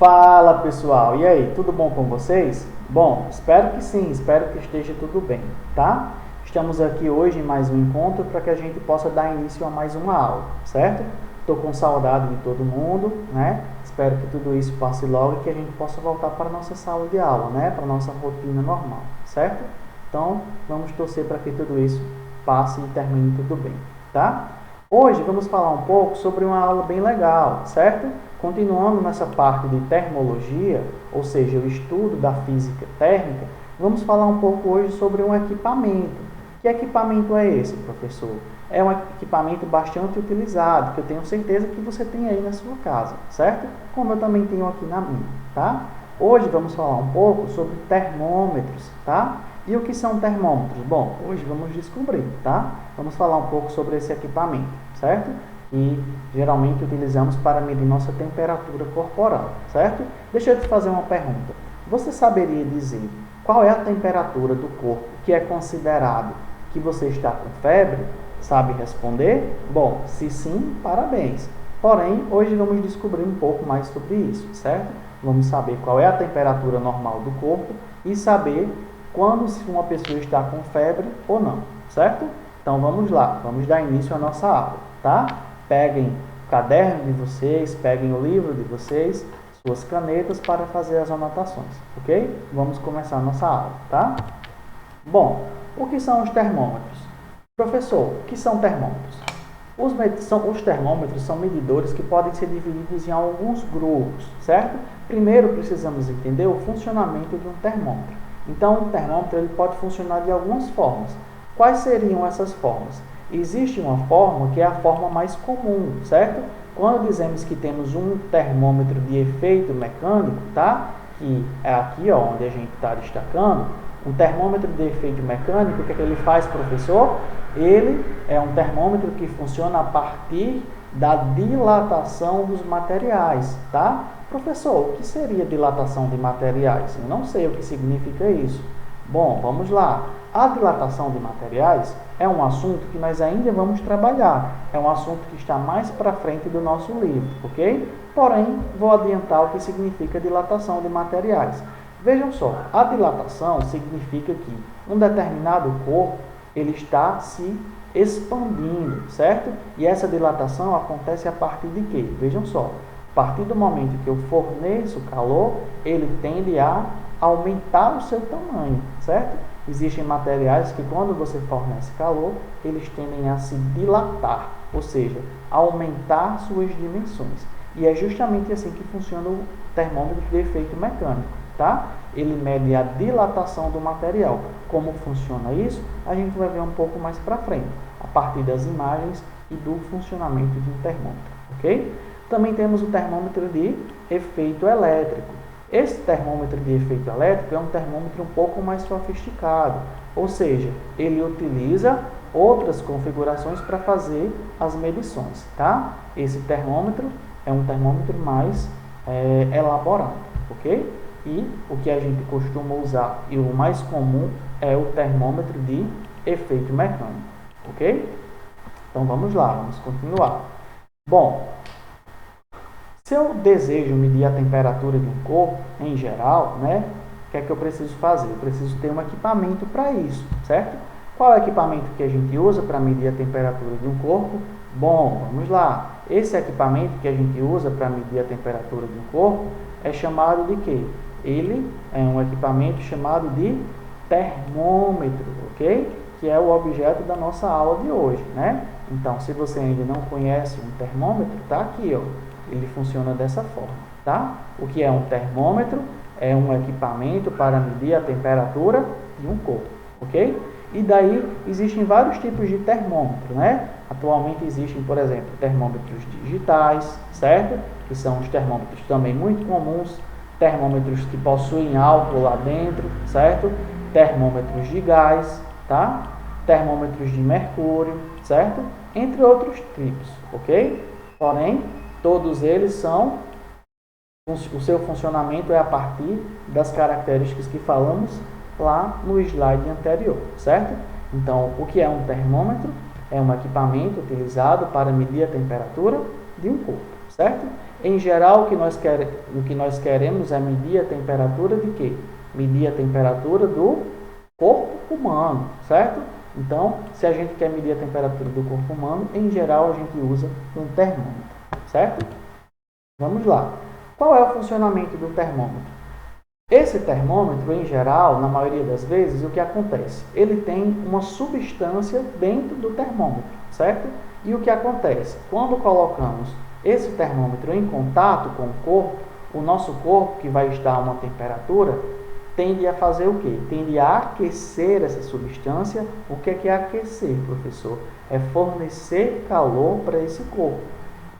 Fala pessoal, e aí, tudo bom com vocês? Bom, espero que sim, espero que esteja tudo bem, tá? Estamos aqui hoje em mais um encontro para que a gente possa dar início a mais uma aula, certo? Estou com saudade de todo mundo, né? Espero que tudo isso passe logo e que a gente possa voltar para a nossa sala de aula, né? Para a nossa rotina normal, certo? Então, vamos torcer para que tudo isso passe e termine tudo bem, tá? Hoje vamos falar um pouco sobre uma aula bem legal, certo? Continuando nessa parte de termologia, ou seja, o estudo da física térmica, vamos falar um pouco hoje sobre um equipamento. Que equipamento é esse, professor? É um equipamento bastante utilizado, que eu tenho certeza que você tem aí na sua casa, certo? Como eu também tenho aqui na minha, tá? Hoje vamos falar um pouco sobre termômetros, tá? E o que são termômetros? Bom, hoje vamos descobrir, tá? Vamos falar um pouco sobre esse equipamento, certo? Que geralmente utilizamos para medir nossa temperatura corporal, certo? Deixa eu te fazer uma pergunta. Você saberia dizer qual é a temperatura do corpo que é considerado que você está com febre? Sabe responder? Bom, se sim, parabéns. Porém, hoje vamos descobrir um pouco mais sobre isso, certo? Vamos saber qual é a temperatura normal do corpo e saber quando se uma pessoa está com febre ou não, certo? Então vamos lá, vamos dar início à nossa aula, tá? Peguem o caderno de vocês, peguem o livro de vocês, suas canetas para fazer as anotações, ok? Vamos começar a nossa aula, tá? Bom, o que são os termômetros? Professor, o que são termômetros? Os termômetros são medidores que podem ser divididos em alguns grupos, certo? Primeiro precisamos entender o funcionamento de um termômetro. Então, o termômetro ele pode funcionar de algumas formas. Quais seriam essas formas? Existe uma forma que é a forma mais comum, certo? Quando dizemos que temos um termômetro de efeito mecânico, tá? Que é aqui, ó, onde a gente está destacando, um termômetro de efeito mecânico, o que é que ele faz, professor? Ele é um termômetro que funciona a partir da dilatação dos materiais, tá? Professor, o que seria dilatação de materiais? Eu não sei o que significa isso. Bom, vamos lá. A dilatação de materiais é um assunto que nós ainda vamos trabalhar. É um assunto que está mais para frente do nosso livro, ok? Porém, vou adiantar o que significa dilatação de materiais. Vejam só, a dilatação significa que um determinado corpo ele está se expandindo, certo? E essa dilatação acontece a partir de quê? Vejam só, a partir do momento que eu forneço calor, ele tende a aumentar o seu tamanho, certo? Existem materiais que quando você fornece calor, eles tendem a se dilatar, ou seja, aumentar suas dimensões. E é justamente assim que funciona o termômetro de efeito mecânico, tá? Ele mede a dilatação do material. Como funciona isso? A gente vai ver um pouco mais para frente, a partir das imagens e do funcionamento de um termômetro, ok? Também temos o termômetro de efeito elétrico. Esse termômetro de efeito elétrico é um termômetro um pouco mais sofisticado, ou seja, ele utiliza outras configurações para fazer as medições, tá? Esse termômetro é um termômetro mais elaborado, ok? E o que a gente costuma usar e o mais comum é o termômetro de efeito mecânico, ok? Então vamos lá, vamos continuar. Bom, se eu desejo medir a temperatura de um corpo, em geral, né, o que é que eu preciso fazer? Eu preciso ter um equipamento para isso, certo? Qual é o equipamento que a gente usa para medir a temperatura de um corpo? Bom, vamos lá. Esse equipamento que a gente usa para medir a temperatura de um corpo é chamado de quê? Ele é um equipamento chamado de termômetro, ok? Que é o objeto da nossa aula de hoje, né? Então, se você ainda não conhece um termômetro, tá aqui, ó. Ele funciona dessa forma, tá? O que é um termômetro? É um equipamento para medir a temperatura de um corpo, ok? E daí existem vários tipos de termômetro, né? Atualmente existem, por exemplo, termômetros digitais, certo? Que são os termômetros também muito comuns, termômetros que possuem álcool lá dentro, certo? Termômetros de gás, tá? Termômetros de mercúrio, certo? Entre outros tipos, ok? Porém, todos eles são, o seu funcionamento é a partir das características que falamos lá no slide anterior, certo? Então, o que é um termômetro? É um equipamento utilizado para medir a temperatura de um corpo, certo? Em geral, o que nós queremos é medir a temperatura de quê? Medir a temperatura do corpo humano, certo? Então, se a gente quer medir a temperatura do corpo humano, em geral a gente usa um termômetro, certo? Vamos lá. Qual é o funcionamento do termômetro? Esse termômetro, em geral, na maioria das vezes, o que acontece? Ele tem uma substância dentro do termômetro, certo? E o que acontece? Quando colocamos esse termômetro em contato com o corpo, o nosso corpo, que vai estar a uma temperatura, tende a fazer o quê? Tende a aquecer essa substância. O que é aquecer, professor? É fornecer calor para esse corpo,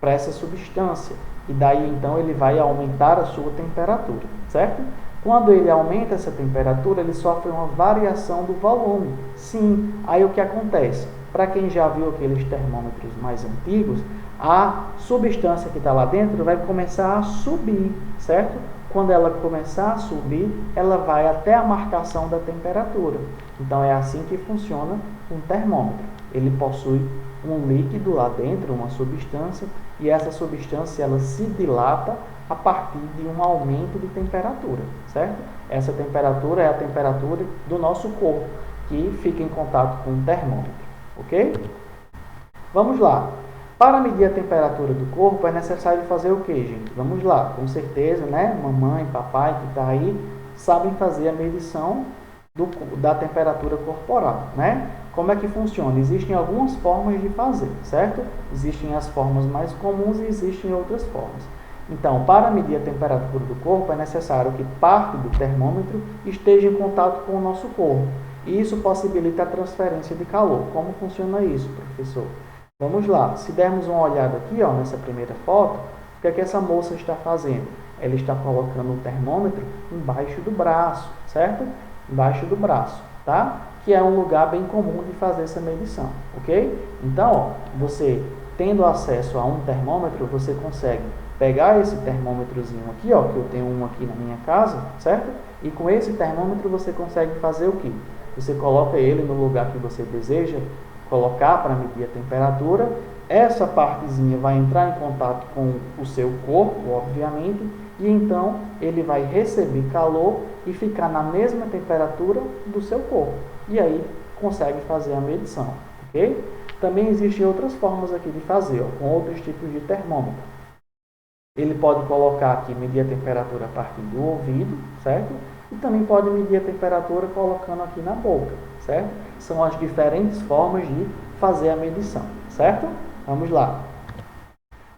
para essa substância. E daí, então, ele vai aumentar a sua temperatura, certo? Quando ele aumenta essa temperatura, ele sofre uma variação do volume. Sim, aí o que acontece? Para quem já viu aqueles termômetros mais antigos, a substância que está lá dentro vai começar a subir, certo? Quando ela começar a subir, ela vai até a marcação da temperatura. Então, é assim que funciona um termômetro. Ele possui um líquido lá dentro, uma substância, e essa substância ela se dilata a partir de um aumento de temperatura, certo? Essa temperatura é a temperatura do nosso corpo, que fica em contato com o termômetro, ok? Vamos lá. Para medir a temperatura do corpo é necessário fazer o que, gente? Vamos lá. Com certeza, né? Mamãe, papai que está aí sabem fazer a medição da temperatura corporal, né? Como é que funciona? Existem algumas formas de fazer, certo? Existem as formas mais comuns e existem outras formas. Então, para medir a temperatura do corpo, é necessário que parte do termômetro esteja em contato com o nosso corpo. E isso possibilita a transferência de calor. Como funciona isso, professor? Vamos lá. Se dermos uma olhada aqui, ó, nessa primeira foto, o que é que essa moça está fazendo? Ela está colocando o termômetro embaixo do braço, certo? Embaixo do braço, tá? Que é um lugar bem comum de fazer essa medição, ok? Então, ó, você tendo acesso a um termômetro, você consegue pegar esse termômetrozinho aqui, ó, que eu tenho um aqui na minha casa, certo? E com esse termômetro você consegue fazer o quê? Você coloca ele no lugar que você deseja colocar para medir a temperatura. Essa partezinha vai entrar em contato com o seu corpo, obviamente, e então ele vai receber calor e ficar na mesma temperatura do seu corpo. E aí consegue fazer a medição, ok? Também existem outras formas aqui de fazer, ó, com outros tipos de termômetro. Ele pode colocar aqui, medir a temperatura a partir do ouvido, certo? E também pode medir a temperatura colocando aqui na boca, certo? São as diferentes formas de fazer a medição, certo? Vamos lá.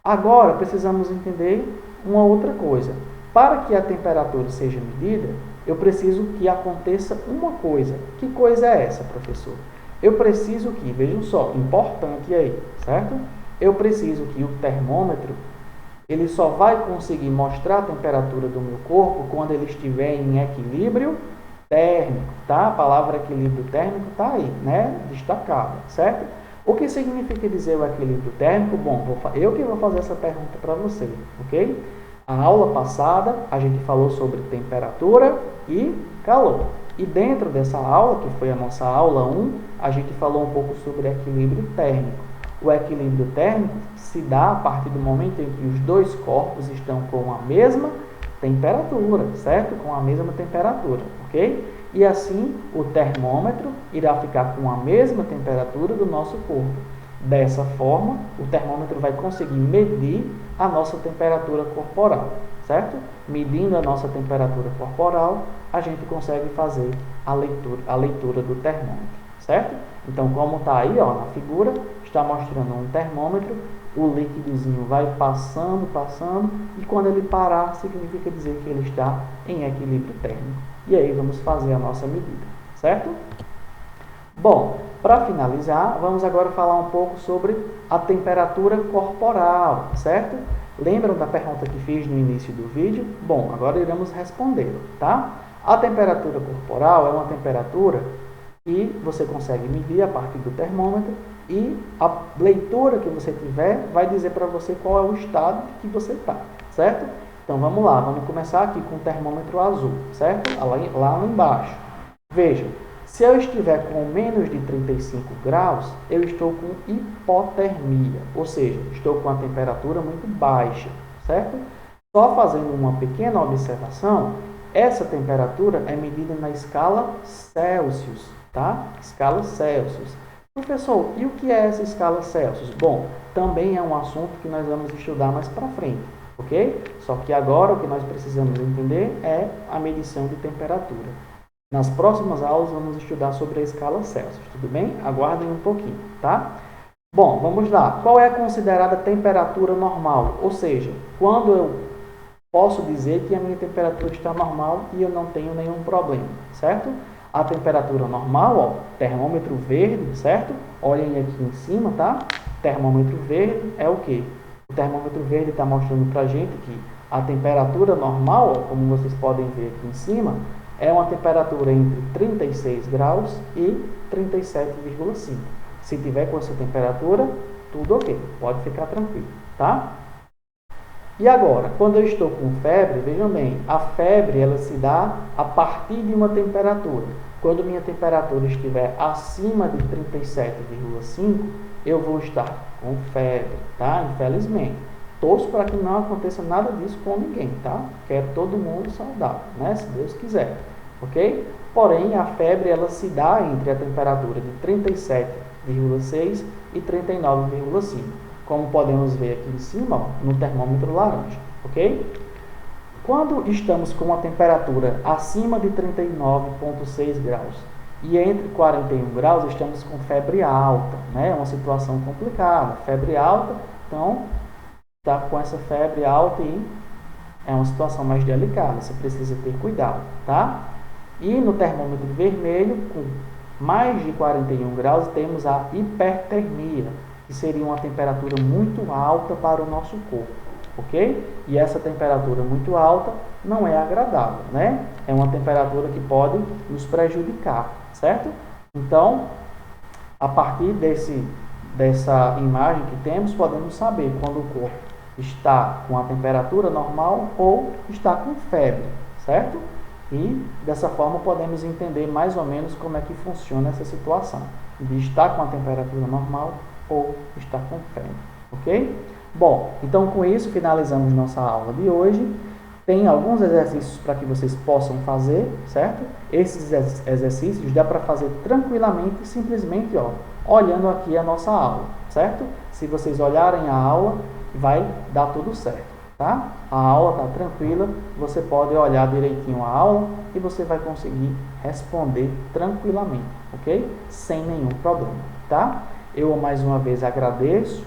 Agora, precisamos entender uma outra coisa. Para que a temperatura seja medida, eu preciso que aconteça uma coisa. Que coisa é essa, professor? Eu preciso que, vejam só, importante aí, certo? Eu preciso que o termômetro ele só vai conseguir mostrar a temperatura do meu corpo quando ele estiver em equilíbrio térmico, tá? A palavra equilíbrio térmico está aí, né? Destacada, certo? O que significa dizer o equilíbrio térmico? Bom, eu que vou fazer essa pergunta para você, ok? A aula passada a gente falou sobre temperatura e calor. E dentro dessa aula, que foi a nossa aula 1, a gente falou um pouco sobre equilíbrio térmico. O equilíbrio térmico se dá a partir do momento em que os dois corpos estão com a mesma temperatura, certo? Com a mesma temperatura, ok? E assim, o termômetro irá ficar com a mesma temperatura do nosso corpo. Dessa forma, o termômetro vai conseguir medir a nossa temperatura corporal, certo? Medindo a nossa temperatura corporal, a gente consegue fazer a leitura do termômetro, certo? Então, como está aí, ó, na figura, está mostrando um termômetro, o líquidozinho vai passando, e quando ele parar, significa dizer que ele está em equilíbrio térmico. E aí vamos fazer a nossa medida, certo? Bom, para finalizar, vamos agora falar um pouco sobre a temperatura corporal, certo? Lembram da pergunta que fiz no início do vídeo? Bom, agora iremos responder, tá? A temperatura corporal é uma temperatura que você consegue medir a partir do termômetro e a leitura que você tiver vai dizer para você qual é o estado que você está, certo? Então vamos lá, vamos começar aqui com o termômetro azul, certo? Lá embaixo. Vejam, se eu estiver com menos de 35 graus, eu estou com hipotermia, ou seja, estou com a temperatura muito baixa, certo? certo? Só fazendo uma pequena observação, essa temperatura é medida na escala Celsius, tá? Escala Celsius. Professor, e o que é essa escala Celsius? Bom, também é um assunto que nós vamos estudar mais para frente, ok? Só que agora o que nós precisamos entender é a medição de temperatura. Nas próximas aulas vamos estudar sobre a escala Celsius, tudo bem? Aguardem um pouquinho, tá? Bom, vamos lá. Qual é considerada temperatura normal? Ou seja, quando eu posso dizer que a minha temperatura está normal e eu não tenho nenhum problema, certo? A temperatura normal, ó, termômetro verde, certo? Olhem aqui em cima, tá? Termômetro verde é o quê? O termômetro verde está mostrando pra gente que a temperatura normal, ó, como vocês podem ver aqui em cima, é uma temperatura entre 36 graus e 37,5. Se tiver com essa temperatura, tudo ok, pode ficar tranquilo, tá? E agora, quando eu estou com febre, vejam bem, a febre ela se dá a partir de uma temperatura. Quando minha temperatura estiver acima de 37,5, eu vou estar com febre, tá? Infelizmente. Torço para que não aconteça nada disso com ninguém, tá? Quero todo mundo saudável, né? Se Deus quiser, ok? Porém, a febre ela se dá entre a temperatura de 37,6 e 39,5. Como podemos ver aqui em cima, ó, no termômetro laranja, ok? Quando estamos com uma temperatura acima de 39,6 graus e entre 41 graus, estamos com febre alta, né? É uma situação complicada, febre alta, então está com essa febre alta e é uma situação mais delicada, você precisa ter cuidado, tá? E no termômetro vermelho, com mais de 41 graus, temos a hipertermia, que seria uma temperatura muito alta para o nosso corpo, ok? E essa temperatura muito alta não é agradável, né? É uma temperatura que pode nos prejudicar, certo? Então, a partir dessa imagem que temos, podemos saber quando o corpo está com a temperatura normal ou está com febre, certo? E dessa forma podemos entender mais ou menos como é que funciona essa situação de estar com a temperatura normal ou estar com febre, ok? Bom, então com isso finalizamos nossa aula de hoje. Tem alguns exercícios para que vocês possam fazer, certo? Esses exercícios dá para fazer tranquilamente, simplesmente ó, olhando aqui a nossa aula, certo? Se vocês olharem a aula, vai dar tudo certo, tá? A aula está tranquila, você pode olhar direitinho a aula e você vai conseguir responder tranquilamente, ok? Sem nenhum problema, tá? Eu mais uma vez agradeço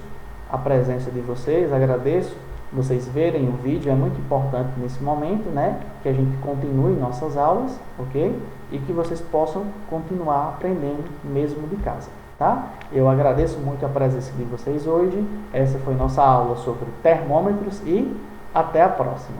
a presença de vocês, agradeço vocês verem o vídeo, é muito importante nesse momento, né? Que a gente continue nossas aulas, ok? E que vocês possam continuar aprendendo mesmo de casa, tá? Eu agradeço muito a presença de vocês hoje. Essa foi nossa aula sobre termômetros e até a próxima.